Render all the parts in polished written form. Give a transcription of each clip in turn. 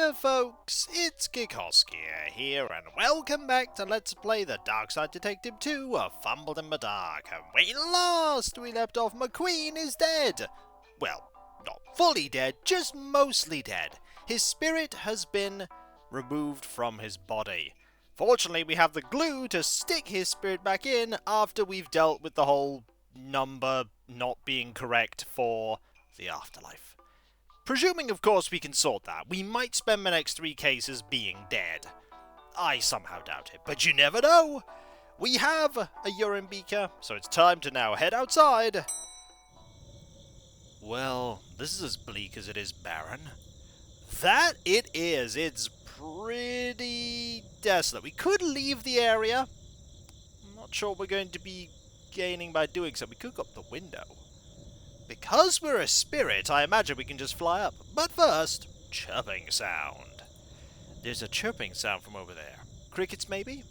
there folks, it's Kikoskia here, and welcome back to Let's Play the Darkside Detective 2 of Fumble in the Dark. And when last we left off, McQueen is dead. Well, not fully dead, just mostly dead. His spirit has been removed from his body. Fortunately, we have the glue to stick his spirit back in after we've dealt with the whole number not being correct for the afterlife. Presuming, of course, we can sort that. We might spend the next 3 cases being dead. I somehow doubt it, but you never know. We have a urine beaker, so it's time to now head outside. Well, this is as bleak as it is barren. That it is. It's pretty desolate. We could leave the area. I'm not sure what we're going to be gaining by doing so. We could go up the window. Because we're a spirit, I imagine we can just fly up. But first, chirping sound. There's a chirping sound from over there. Crickets, maybe?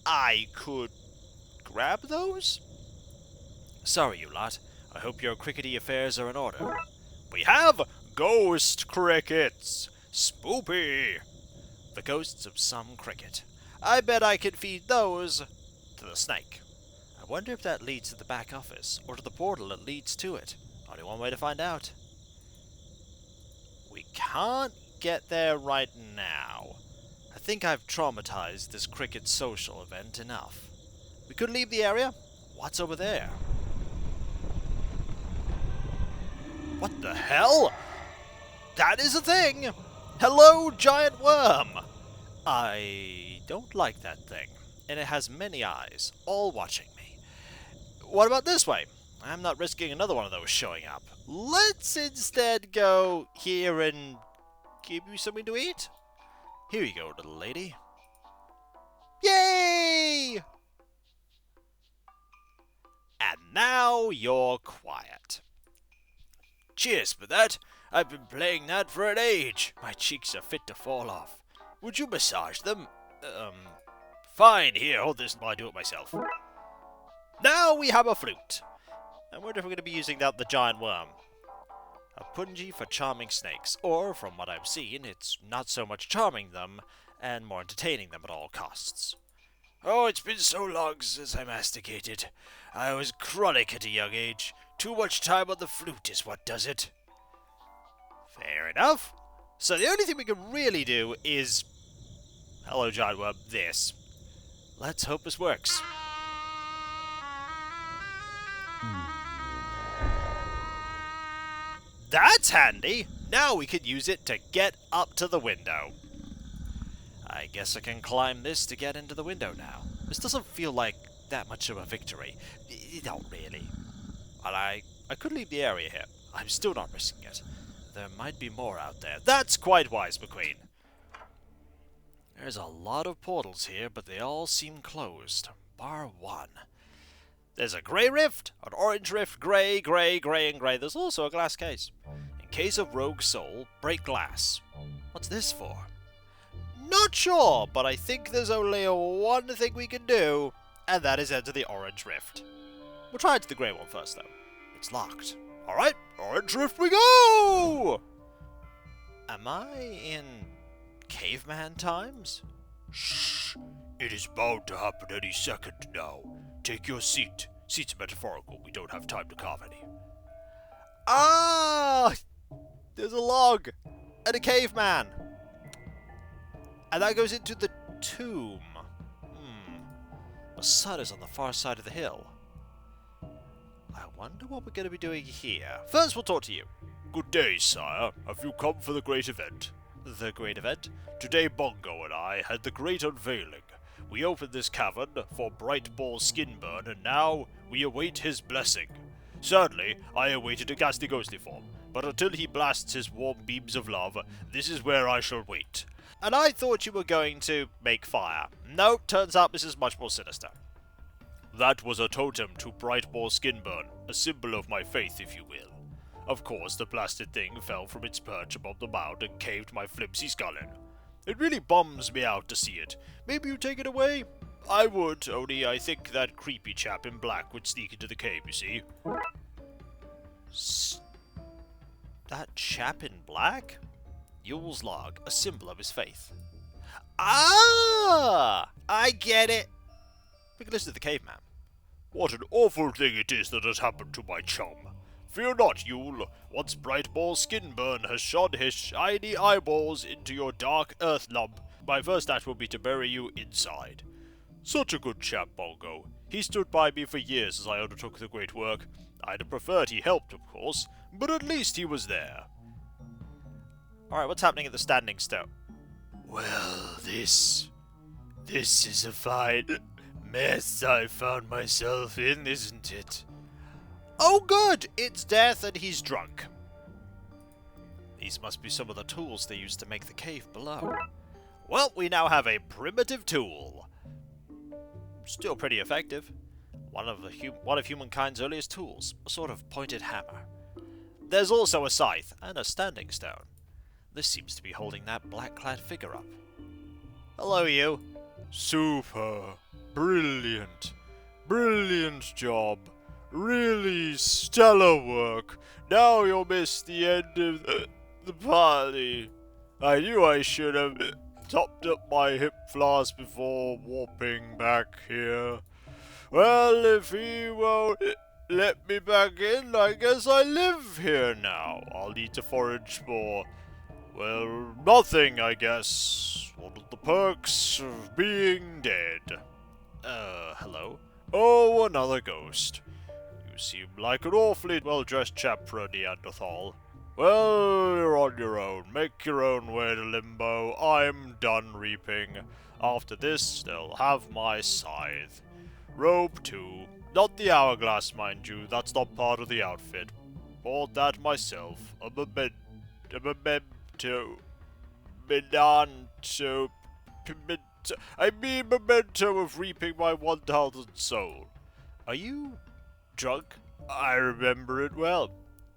I could grab those? Sorry, you lot. I hope your crickety affairs are in order. We have ghost crickets! Spoopy! The ghosts of some cricket. I bet I could feed those to the snake. I wonder if that leads to the back office, or to the portal that leads to it. Only one way to find out. We can't get there right now. I think I've traumatized this cricket social event enough. We could leave the area. What's over there? What the hell? That is a thing! Hello, giant worm! I don't like that thing, and it has many eyes, all watching me. What about this way? I'm not risking another one of those showing up. Let's instead go here and give you something to eat. Here you go, little lady. Yay! And now you're quiet. Cheers for that. I've been playing that for an age. My cheeks are fit to fall off. Would you massage them? Fine. Here, hold this while I do it myself. Now we have a flute. I wonder if we're going to be using the giant worm. A punji for charming snakes, or, from what I've seen, it's not so much charming them, and more entertaining them at all costs. Oh, it's been so long since I masticated. I was chronic at a young age. Too much time on the flute is what does it. Fair enough. So the only thing we can really do is... Hello, giant worm, this. Let's hope this works. That's handy! Now we can use it to get up to the window. I guess I can climb this to get into the window now. This doesn't feel like that much of a victory. Not really. And I could leave the area here. I'm still not risking it. There might be more out there. That's quite wise, McQueen. There's a lot of portals here, but they all seem closed. Bar one. There's a grey rift, an orange rift, grey, grey, grey, and grey. There's also a glass case. In case of rogue soul, break glass. What's this for? Not sure, but I think there's only one thing we can do, and that is enter the orange rift. We'll try into the grey one first, though. It's locked. Alright, orange rift we go! Am I in caveman times? Shh! It is bound to happen any second now. Take your seat. Seat's metaphorical. We don't have time to carve any. Ah! There's a log. And a caveman. And that goes into the tomb. The sun is on the far side of the hill. I wonder what we're going to be doing here. First, we'll talk to you. Good day, sire. Have you come for the great event? The great event? Today, Bongo and I had the great unveiling. We opened this cavern for Bright Ball Skinburn, and now we await his blessing. Sadly, I awaited a ghastly ghostly form, but until he blasts his warm beams of love, this is where I shall wait. And I thought you were going to make fire. No, turns out this is much more sinister. That was a totem to Bright Ball Skinburn, a symbol of my faith, if you will. Of course, the blasted thing fell from its perch above the mound and caved my flimsy skull in. It really bums me out to see it. Maybe you take it away? I would, only I think that creepy chap in black would sneak into the cave, you see. That chap in black? Yule's log, a symbol of his faith. Ah! I get it! We can listen to the caveman. What an awful thing it is that has happened to my chum. Fear not, Yule. Once Brightball Skinburn has shone his shiny eyeballs into your dark earth lump, my first act will be to bury you inside. Such a good chap, Bongo. He stood by me for years as I undertook the great work. I'd have preferred he helped, of course, but at least he was there. Alright, what's happening at the Standing Stone? Well, this is a fine mess I found myself in, isn't it? Oh good! It's Death and he's drunk. These must be some of the tools they used to make the cave below. Well, we now have a primitive tool. Still pretty effective. One of humankind's earliest tools, a sort of pointed hammer. There's also a scythe and a standing stone. This seems to be holding that black-clad figure up. Hello, you. Super. Brilliant. Brilliant job. Really stellar work. Now you'll miss the end of the party. I knew I should have topped up my hip flask before warping back here. Well, if he won't let me back in, I guess I live here now. I'll need to forage for, well, nothing, I guess. One of the perks of being dead. Hello? Oh, another ghost. You seem like an awfully well-dressed chap for a Neanderthal. Well, you're on your own. Make your own way to Limbo. I'm done reaping. After this, they'll have my scythe. Rope too. Not the hourglass, mind you. That's not part of the outfit. Bought that myself. A memento. I mean memento of reaping my 1,000th soul. Are you drunk? I remember it well.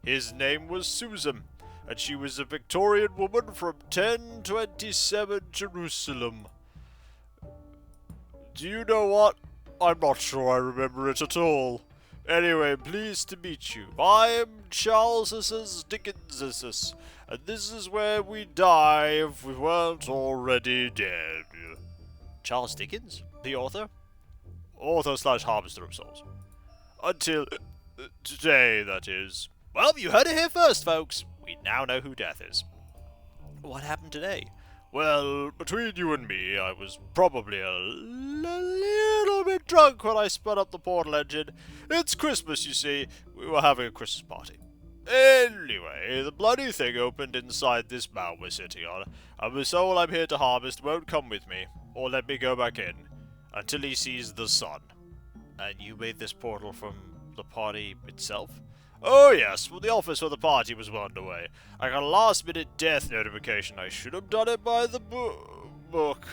His name was Susan, and she was a Victorian woman from 1027 Jerusalem. Do you know what? I'm not sure I remember it at all. Anyway, pleased to meet you. I am Charles Dickens, and this is where we die if we weren't already dead. Charles Dickens? The author? Author/harvester of souls. Until today, that is. Well, you heard it here first, folks. We now know who Death is. What happened today? Well, between you and me, I was probably a little bit drunk when I spun up the portal engine. It's Christmas, you see. We were having a Christmas party. Anyway, the bloody thing opened inside this mound we're sitting on, and the soul I'm here to harvest won't come with me, or let me go back in, until he sees the sun. And you made this portal from the party itself? Oh yes, from the office where the party was underway. I got a last-minute death notification. I should have done it by the book.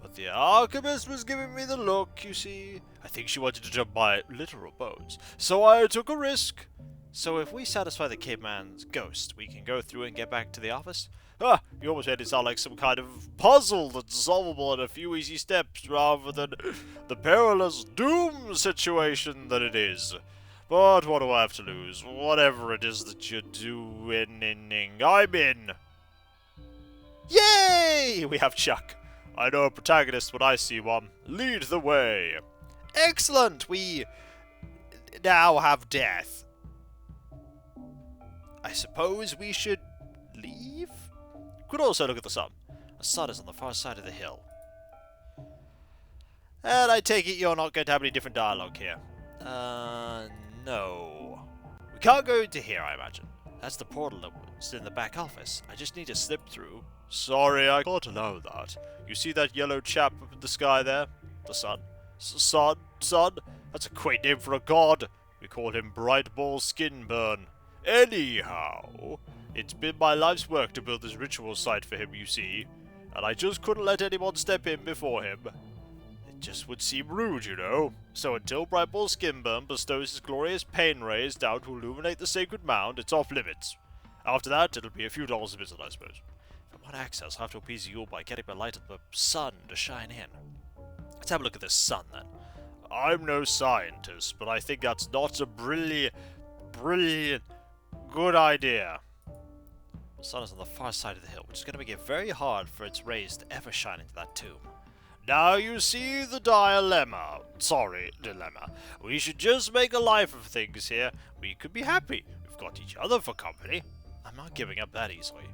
But the alchemist was giving me the look, you see. I think she wanted to jump my literal bones. So I took a risk. So if we satisfy the caveman's ghost, we can go through and get back to the office? Ah, you almost made it sound like some kind of puzzle that's solvable in a few easy steps rather than the perilous doom situation that it is. But what do I have to lose? Whatever it is that you're doing, I'm in. Yay! We have Chuck. I know a protagonist when I see one. Lead the way. Excellent! We now have Death. I suppose we should leave? Could also look at the sun. The sun is on the far side of the hill. And I take it you're not going to have any different dialogue here. No. We can't go into here, I imagine. That's the portal that's in the back office. I just need to slip through. Sorry, I can't allow that. You see that yellow chap up in the sky there? The sun. Sun? That's a quaint name for a god. We call him Brightball Skinburn. Anyhow, it's been my life's work to build this ritual site for him, you see. And I just couldn't let anyone step in before him. It just would seem rude, you know. So until Brightball Skinburn bestows his glorious pain rays down to illuminate the sacred mound, it's off limits. After that, it'll be a few dollars a visit, I suppose. If I want access, I'll have to appease Yule by getting the light of the sun to shine in. Let's have a look at this sun, then. I'm no scientist, but I think that's not a brilliant, good idea. The sun is on the far side of the hill, which is going to make it very hard for its rays to ever shine into that tomb. Now you see the dilemma. Sorry, dilemma. We should just make a life of things here. We could be happy. We've got each other for company. I'm not giving up that easily.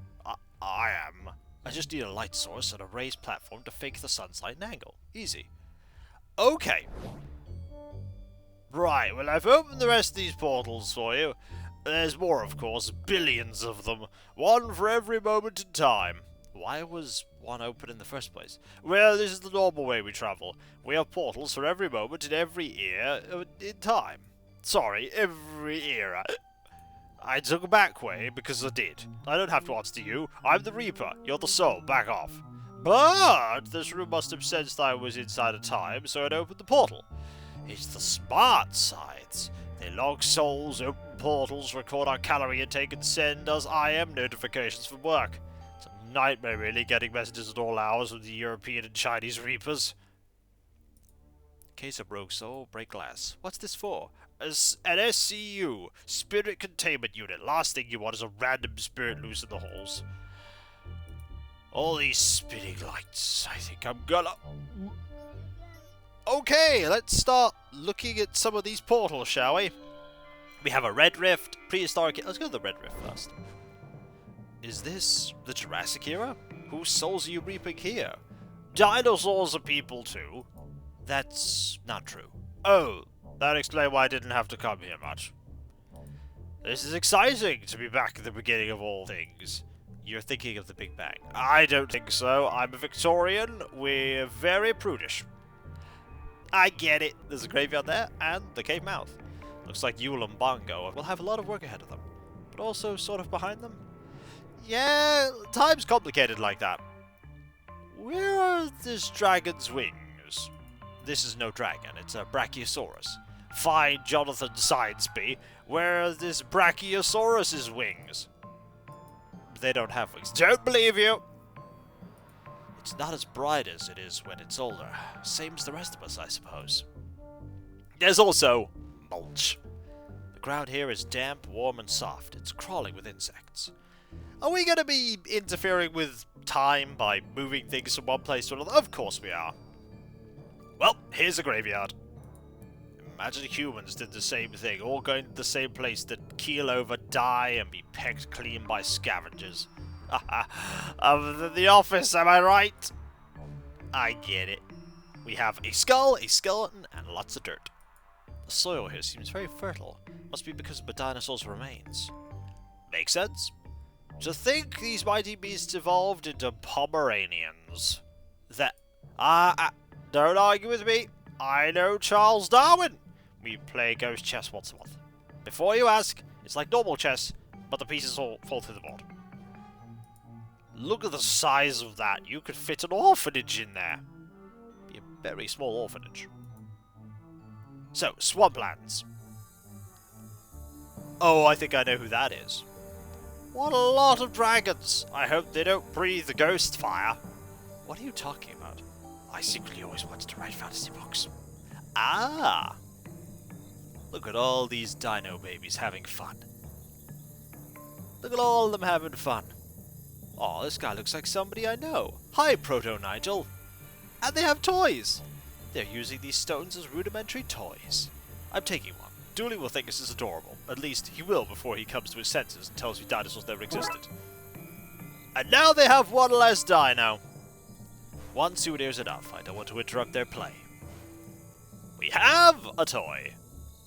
I am. I just need a light source and a raised platform to fake the sun's light and angle. Easy. Okay. Right, well I've opened the rest of these portals for you. There's more, of course, billions of them. One for every moment in time. Why was one open in the first place? Well, this is the normal way we travel. We have portals for every moment in every era in time. Sorry, every era. I took a back way because I did. I don't have to answer to you. I'm the Reaper. You're the Soul. Back off. But this room must have sensed I was inside of time, so it opened the portal. It's the smart sides. They log souls, open portals, record our calorie intake, and send us IM notifications from work. It's a nightmare, really, getting messages at all hours from the European and Chinese Reapers. Case of rogue soul, break glass. What's this for? As an SCU, Spirit Containment Unit. Last thing you want is a random spirit loose in the halls. All these spinning lights. I think I'm gonna... Okay, let's start looking at some of these portals, shall we? We have a red rift, prehistoric... Let's go to the red rift first. Is this the Jurassic era? Whose souls are you reaping here? Dinosaurs are people too. That's not true. Oh, that explains why I didn't have to come here much. This is exciting to be back at the beginning of all things. You're thinking of the Big Bang. I don't think so. I'm a Victorian. We're very prudish. I get it. There's a graveyard there, and the cave mouth. Looks like Yule and Bongo will have a lot of work ahead of them. But also sort of behind them. Yeah, time's complicated like that. Where are this dragon's wings? This is no dragon, it's a Brachiosaurus. Fine, Jonathan Sidesby. Where are this Brachiosaurus's wings? They don't have wings. Don't believe you! It's not as bright as it is when it's older. Same as the rest of us, I suppose. There's also mulch. The ground here is damp, warm, and soft. It's crawling with insects. Are we going to be interfering with time by moving things from one place to another? Of course we are. Well, here's a graveyard. Imagine humans did the same thing, all going to the same place to keel over, die, and be pecked clean by scavengers. Other than the office, am I right? I get it. We have a skull, a skeleton, and lots of dirt. The soil here seems very fertile. Must be because of the dinosaur's remains. Makes sense. To think these mighty beasts evolved into Pomeranians. Don't argue with me. I know Charles Darwin. We play ghost chess once a month. Before you ask, it's like normal chess, but the pieces all fall through the board. Look at the size of that. You could fit an orphanage in there. Be a very small orphanage. So, swamplands. Oh, I think I know who that is. What a lot of dragons. I hope they don't breathe the ghost fire. What are you talking about? I secretly always wanted to write fantasy books. Ah! Look at all these dino babies having fun. Look at all of them having fun. Oh, this guy looks like somebody I know. Hi, Proto-Nigel. And they have toys. They're using these stones as rudimentary toys. I'm taking one. Dooley will think this is adorable. At least, he will before he comes to his senses and tells you dinosaurs never existed. And now they have one less dino. One souvenir's enough. I don't want to interrupt their play. We have a toy.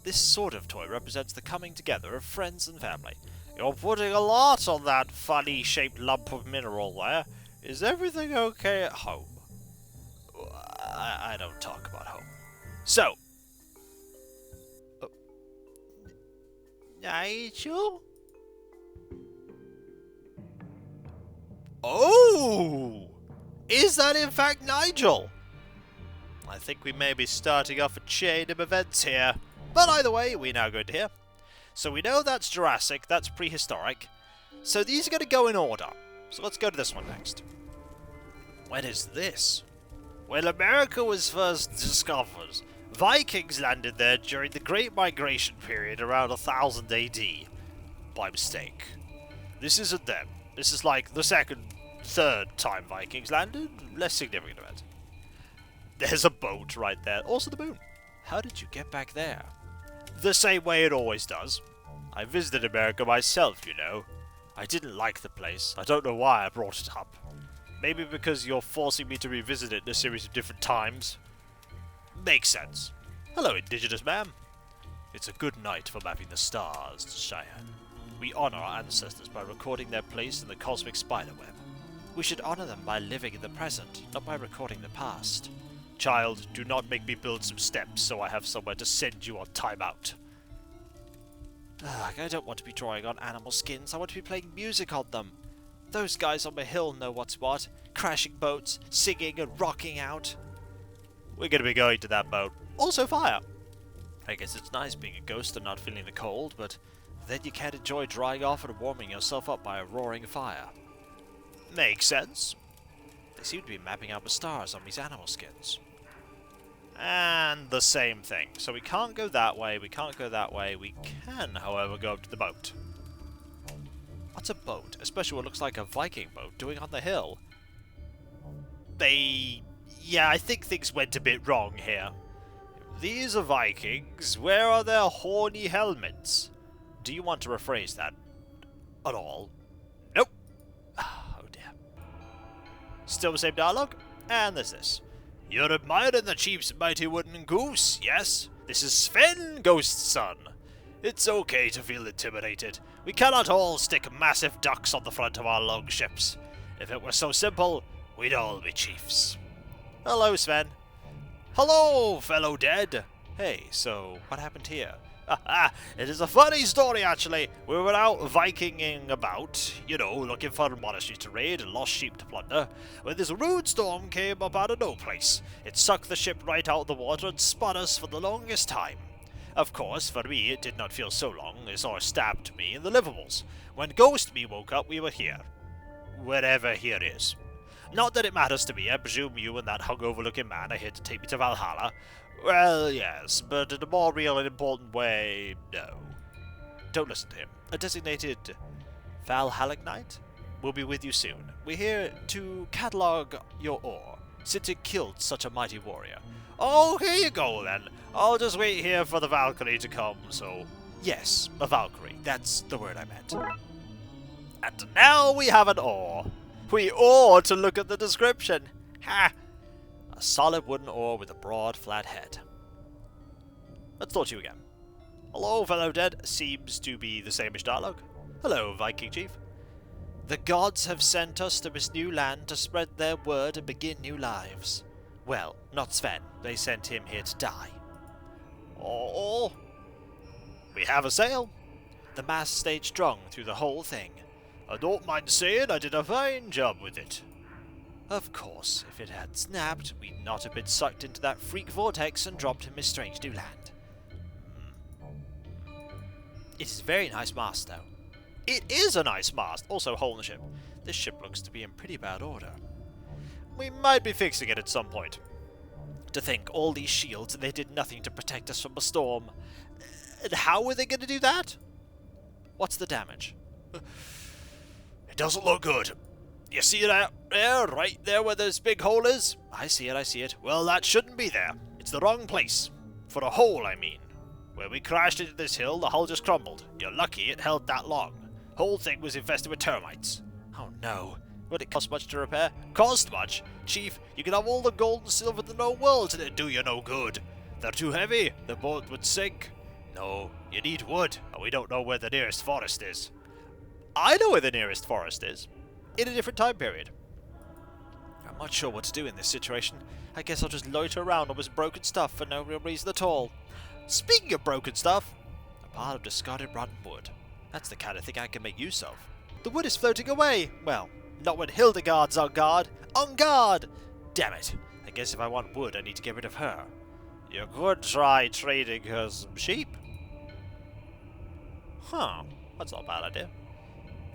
This sort of toy represents the coming together of friends and family. You're putting a lot on that funny-shaped lump of mineral there. Is everything okay at home? I don't talk about home. So. Nigel? Oh! Is that in fact Nigel? I think we may be starting off a chain of events here. But either way, we now go to here. So we know that's Jurassic, that's prehistoric. So these are going to go in order. So let's go to this one next. When is this? When America was first discovered, Vikings landed there during the Great Migration period around 1000 AD. By mistake. This isn't them. This is like the third time Vikings landed. Less significant event. There's a boat right there. Also the moon. How did you get back there? The same way it always does. I visited America myself, you know. I didn't like the place. I don't know why I brought it up. Maybe because you're forcing me to revisit it in a series of different times. Makes sense. Hello, Indigenous ma'am. It's a good night for mapping the stars, Cheyenne. We honor our ancestors by recording their place in the cosmic spiderweb. We should honor them by living in the present, not by recording the past. Child, do not make me build some steps so I have somewhere to send you on timeout. Ugh, I don't want to be drawing on animal skins. I want to be playing music on them. Those guys on the hill know what's what. Crashing boats, singing and rocking out. We're going to be going to that boat. Also fire. I guess it's nice being a ghost and not feeling the cold, but then you can't enjoy drying off and warming yourself up by a roaring fire. Makes sense. They seem to be mapping out the stars on these animal skins. And the same thing. So we can't go that way, we can't go that way. We can, however, go up to the boat. What's a boat? Especially what looks like a Viking boat doing on the hill. Yeah, I think things went a bit wrong here. These are Vikings. Where are their horny helmets? Do you want to rephrase that at all? Nope. Oh dear. Still the same dialogue? And there's this. You're admiring the chief's mighty wooden goose, yes? This is Sven, Ghost's son. It's okay to feel intimidated. We cannot all stick massive ducks on the front of our longships. If it were so simple, we'd all be chiefs. Hello, Sven. Hello, fellow dead. Hey, so what happened here? It is a funny story, actually. We were out Vikinging about, you know, looking for monasteries to raid and lost sheep to plunder, when this rude storm came up out of no place. It sucked the ship right out of the water and spun us for the longest time. Of course, for me, it did not feel so long, as it stabbed me in the livables. When Ghost Me woke up, we were here. Wherever here is. Not that it matters to me. I presume you and that hungover-looking man are here to take me to Valhalla. Well, yes, but in a more real and important way, no. Don't listen to him. A designated Valhalla-Knight will be with you soon. We're here to catalogue your ore, since it killed such a mighty warrior. Oh, here you go, then. I'll just wait here for the Valkyrie to come, so... Yes, a Valkyrie. That's the word I meant. And now we have an ore. We ought to look at the description. Ha! A solid wooden ore with a broad, flat head. Let's talk to you again. Hello, fellow dead. Seems to be the same-ish dialogue. Hello, Viking chief. The gods have sent us to this new land to spread their word and begin new lives. Well, not Sven. They sent him here to die. Oh, we have a sail. The mast stayed strong through the whole thing. I don't mind saying I did a fine job with it. Of course, if it had snapped, we'd not have been sucked into that freak vortex and dropped in this strange new land. It is a very nice mast, though. It is a nice mast. Also, hole in the ship. This ship looks to be in pretty bad order. We might be fixing it at some point. To think, all these shields, and they did nothing to protect us from a storm. And how were they going to do that? What's the damage? It doesn't look good. You see it out there, right there where this big hole is? I see it, I see it. Well, that shouldn't be there. It's the wrong place. For a hole, I mean. Where we crashed into this hill, the hull just crumbled. You're lucky it held that long. Whole thing was infested with termites. Oh no. Would it cost much to repair? Cost much? Chief, you can have all the gold and silver in the known world and it'd do you no good. They're too heavy. The boat would sink. No, you need wood, and we don't know where the nearest forest is. I know where the nearest forest is. In a different time period. I'm not sure what to do in this situation. I guess I'll just loiter around all this broken stuff for no real reason at all. Speaking of broken stuff, a pile of discarded rotten wood. That's the kind of thing I can make use of. The wood is floating away. Well, not when Hildegard's on guard. On guard! Damn it. I guess if I want wood, I need to get rid of her. You could try trading her some sheep. Huh. That's not a bad idea.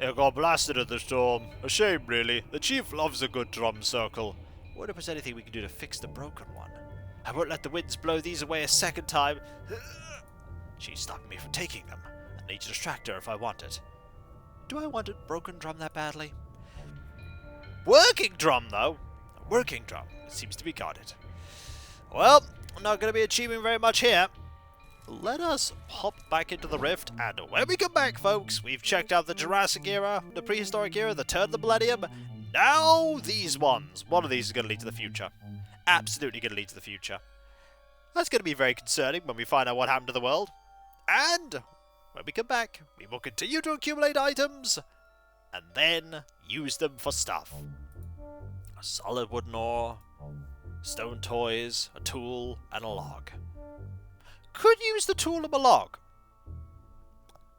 It got blasted in the storm. A shame, really. The chief loves a good drum circle. Wonder if there's anything we can do to fix the broken one. I won't let the winds blow these away a second time. She's stopping me from taking them. I need to distract her if I want it. Do I want a broken drum that badly? Working drum, though. A working drum. It seems to be guarded. Well, I'm not going to be achieving very much here. Let us hop back into the rift, and when we come back, folks, we've checked out the Jurassic era, the prehistoric era, the turn of the millennium. Now these ones. One of these is going to lead to the future. Absolutely going to lead to the future. That's going to be very concerning when we find out what happened to the world. And when we come back, we will continue to accumulate items and then use them for stuff. A solid wooden ore, stone toys, a tool, and a log. Could use the tool of a log.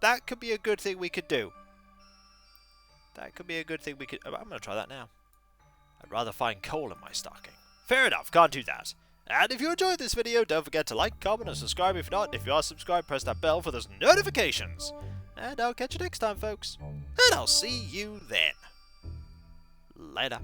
That could be a good thing we could do. That could be a good thing we could... I'm going to try that now. I'd rather find coal in my stocking. Fair enough, can't do that. And if you enjoyed this video, don't forget to like, comment, and subscribe if not. If you are subscribed, press that bell for those notifications. And I'll catch you next time, folks. And I'll see you then. Later.